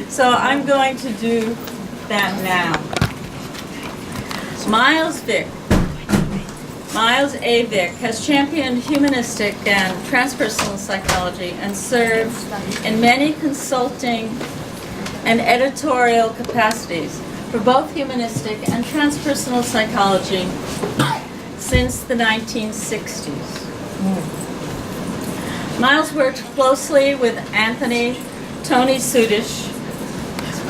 So I'm going to do that now. Miles Vich. Miles A. Vich has championed humanistic and transpersonal psychology and served in many consulting and editorial capacities for both humanistic and transpersonal psychology since the 1960s. Miles worked closely with Tony Sudish,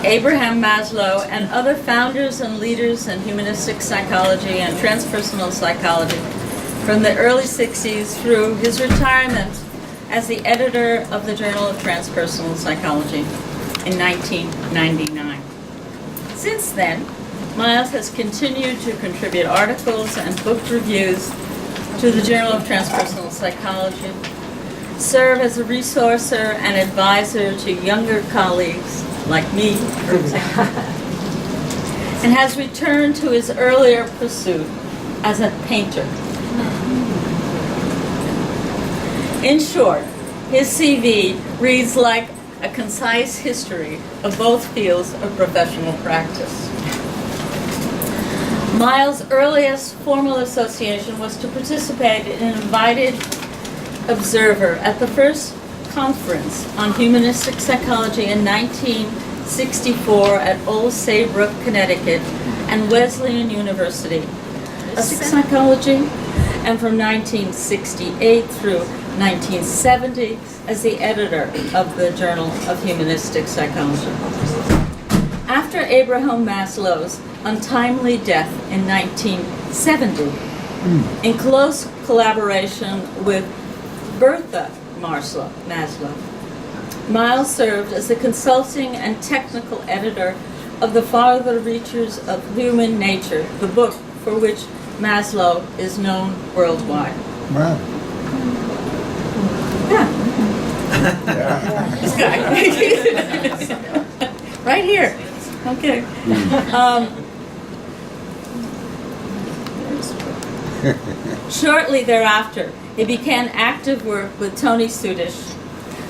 Abraham Maslow, and other founders and leaders in humanistic psychology and transpersonal psychology from the early 60s through his retirement as the editor of the Journal of Transpersonal Psychology in 1999. Since then, Miles has continued to contribute articles and book reviews to the Journal of Transpersonal Psychology, serve as a resourcer and advisor to younger colleagues like me, for example, and has returned to his earlier pursuit as a painter. In short, his CV reads like a concise history of both fields of professional practice. Miles' earliest formal association was to participate in an invited observer at the first conference on humanistic psychology in 1964 at Old Saybrook, Connecticut, and Wesleyan University of Psychology, and from 1968 through 1970 as the editor of the Journal of Humanistic Psychology. After Abraham Maslow's untimely death in 1970, in close collaboration with Bertha Maslow, Miles served as the consulting and technical editor of The Farther Reaches of Human Nature, the book for which Maslow is known worldwide. Wow. Yeah. This guy. Right here. Okay. Shortly thereafter, he began active work with Tony Sudish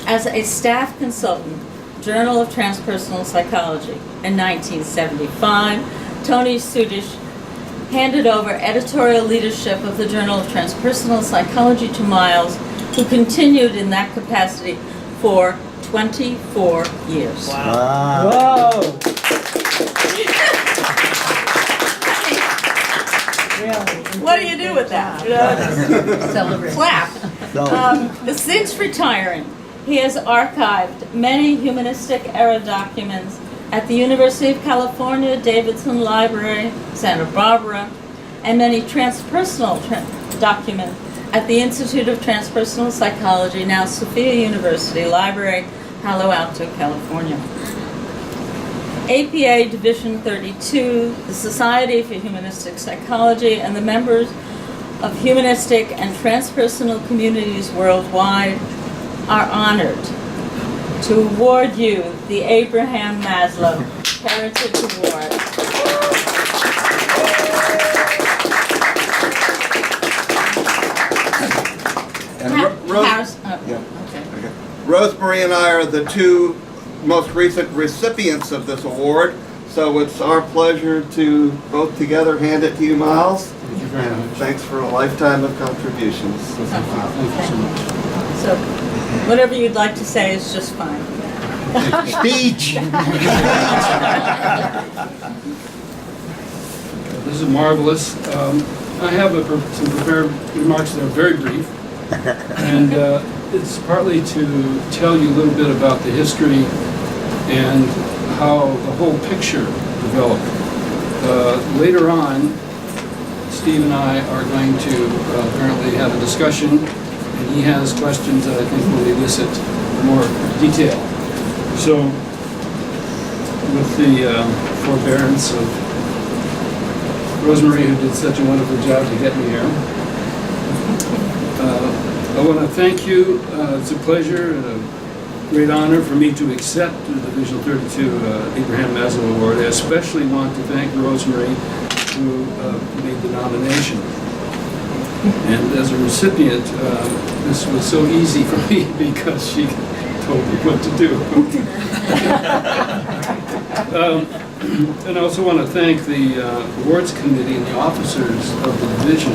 as a staff consultant, Journal of Transpersonal Psychology. In 1975, Tony Sudish handed over editorial leadership of the Journal of Transpersonal Psychology to Miles, who continued in that capacity for 24 years. Wow. Whoa! What do you do with that? Celebrate. Clap. Since retiring, he has archived many humanistic era documents at the University of California, Davidson Library, Santa Barbara, and many transpersonal documents at the Institute of Transpersonal Psychology, now Sophia University Library, Palo Alto, California. APA Division 32, the Society for Humanistic Psychology, and the members of humanistic and transpersonal communities worldwide are honored to award you the Abraham Maslow Heritage Award. And Okay. Rosemary and I are the two most recent recipients of this award, so it's our pleasure to both together hand it to you, Miles. Thank you very And much. thanks for a lifetime of contributions. Thank you so much. So, whatever you'd like to say is just fine. Speech. This is marvelous. I have some prepared remarks that are very brief, and it's partly to tell you a little bit about the history and how the whole picture developed. Later on, Steve and I are going to apparently have a discussion, and he has questions that I think will elicit more detail. So, with the forbearance of Rosemary, who did such a wonderful job to get me here, I want to thank you. It's a pleasure and a great honor for me to accept the Division 32 Abraham Maslow Award. I especially want to thank Rosemary, who made the nomination. And as a recipient, this was so easy for me because she told me what to do. And I also want to thank the awards committee and the officers of the division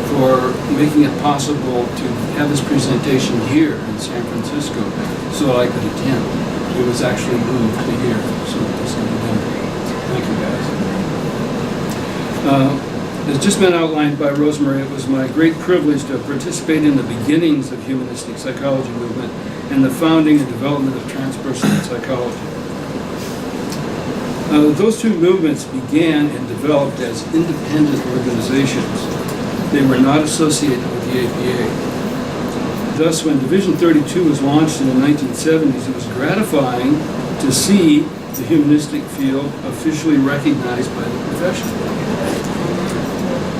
for making it possible to have this presentation here in San Francisco so that I could attend. It was actually moved to here so that this could be done. Thank you, guys. As just been outlined by Rosemary, it was my great privilege to participate in the beginnings of humanistic psychology movement and the founding and development of transpersonal psychology. Those two movements began and developed as independent organizations. They were not associated with the APA. Thus, when Division 32 was launched in the 1970s, it was gratifying to see the humanistic field officially recognized by the profession.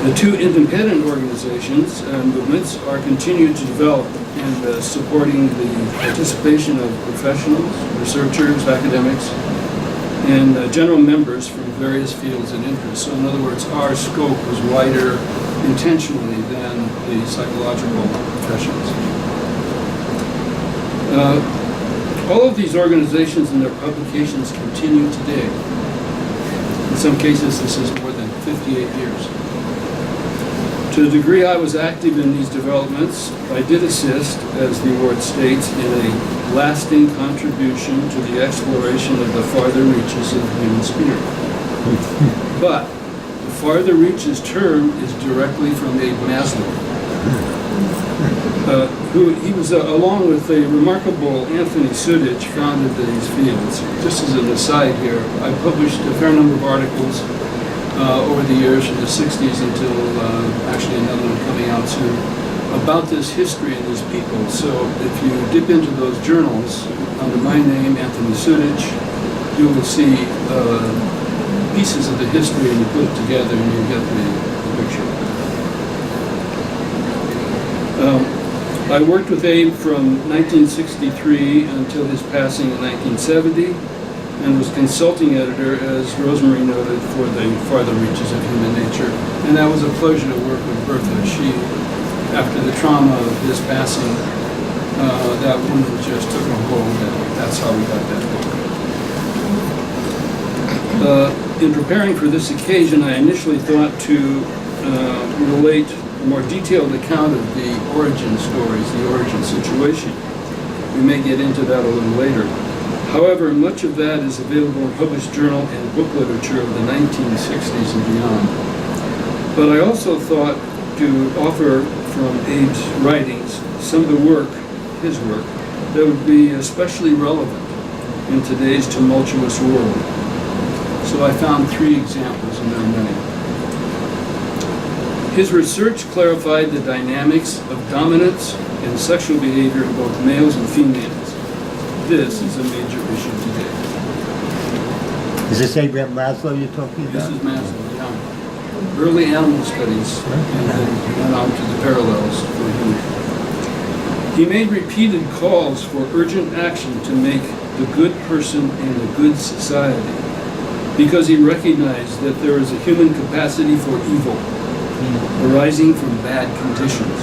The two independent organizations and movements are continued to develop and supporting the participation of professionals, researchers, academics, and general members from various fields and interests. So in other words, our scope was wider intentionally than the psychological professions. All of these organizations and their publications continue today. In some cases, this is more than 58 years. To the degree I was active in these developments, I did assist, as the award states, in a lasting contribution to the exploration of the farther reaches of the human spirit. But the farther reaches term is directly from Abe Maslow, who he was, along with the remarkable Anthony Sudich, founded these fields. Just as an aside here, I published a fair number of articles over the years from the 60s until actually another one coming out soon about this history and these people. So if you dip into those journals under my name, Anthony Sudich, you will see pieces of the history and you put it together and you get the picture. I worked with Abe from 1963 until his passing in 1970. And was consulting editor, as Rosemary noted, for the Farther Reaches of Human Nature. And that was a pleasure to work with Bertha. She, after the trauma of his passing, that woman just took a hold, and that's how we got that book. In preparing for this occasion, I initially thought to relate a more detailed account of the origin stories, the origin situation. We may get into that a little later. However, much of that is available in published journal and book literature of the 1960s and beyond. But I also thought to offer from Abe's writings some of the work, his work, that would be especially relevant in today's tumultuous world. So I found 3 examples, and there are many. His research clarified the dynamics of dominance and sexual behavior in both males and females. This is a major issue today. Is this Abraham Maslow you're talking This about? is Maslow, yeah. Early animal studies, and then went on to the parallels for human. He made repeated calls for urgent action to make the good person in the good society, because he recognized that there is a human capacity for evil arising from bad conditions,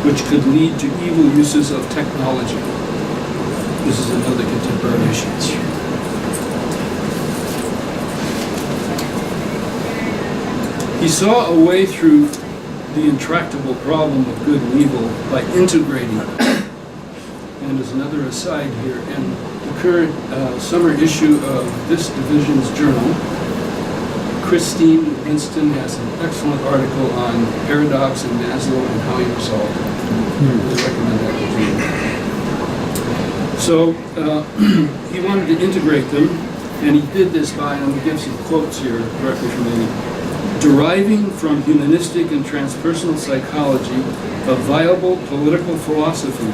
which could lead to evil uses of technology. This is another contemporary issue. He saw a way through the intractable problem of good and evil by integrating them. And as another aside here, in the current summer issue of this division's journal, Christine Winston has an excellent article on paradox and Maslow and how he resolved it. I really recommend that to you. So he wanted to integrate them, and he did this by, and I'm going to give some quotes here directly from him, deriving from humanistic and transpersonal psychology a viable political philosophy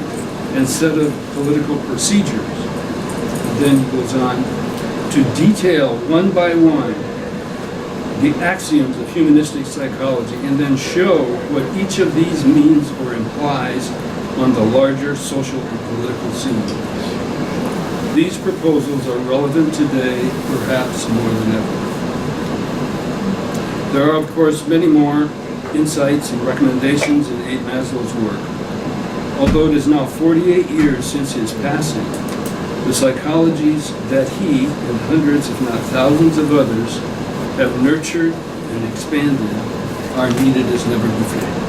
and set of political procedures. And then he goes on to detail one by one the axioms of humanistic psychology and then show what each of these means or implies on the larger social and political scene. These proposals are relevant today, perhaps more than ever. There are, of course, many more insights and recommendations in Abe Maslow's work. Although it is now 48 years since his passing, the psychologies that he and hundreds, if not thousands of others have nurtured and expanded are needed as never before.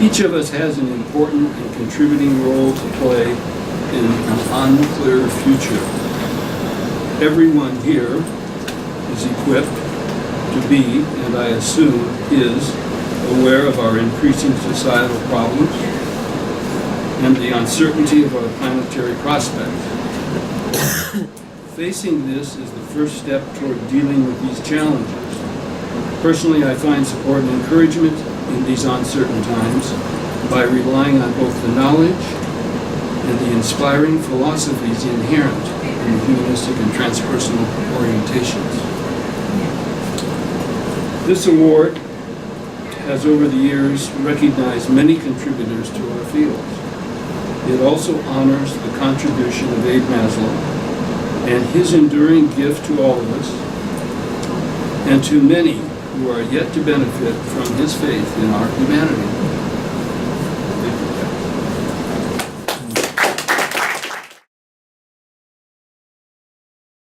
Each of us has an important and contributing role to play in an unclear future. Everyone here is equipped to be, and I assume is, aware of our increasing societal problems and the uncertainty of our planetary prospects. Facing this is the first step toward dealing with these challenges. Personally, I find support and encouragement in these uncertain times by relying on both the knowledge and the inspiring philosophies inherent in the humanistic and transpersonal orientations. This award has over the years recognized many contributors to our fields. It also honors the contribution of Abe Maslow and his enduring gift to all of us and to many who are yet to benefit from his faith in our humanity.